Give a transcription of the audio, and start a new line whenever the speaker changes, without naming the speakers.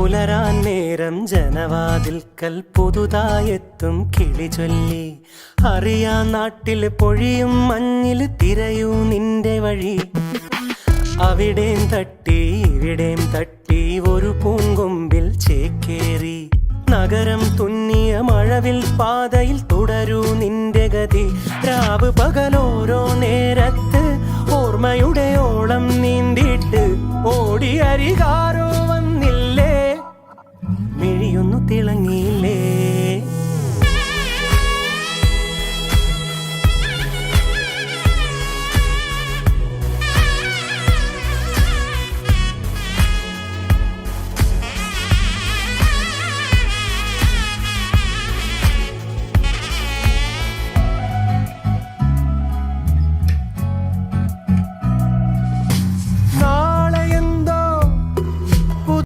പുലരാൻ നേരം ജനവാതിൽക്കൽ പുതുതായെത്തും കിളി ചൊല്ലി. അറിയാ നാട്ടിൽ പൊഴിയും മഞ്ഞിൽ തിരയൂ നിന്റെ വഴി. അവിടേം തട്ടി ഇവിടേം തട്ടി ഒരു പൂങ്കൊമ്പിൽ ചേക്കേറി. നഗരം തുന്നിയ മഴവിൽ പാതയിൽ തുടരൂ നിന്റെ ഗതി. രാവ് പകലോരോ നേരത്ത് ഓർമ്മയുടെ ഓളം നീന്തിയിട്ട് ഓടി അരികാരോ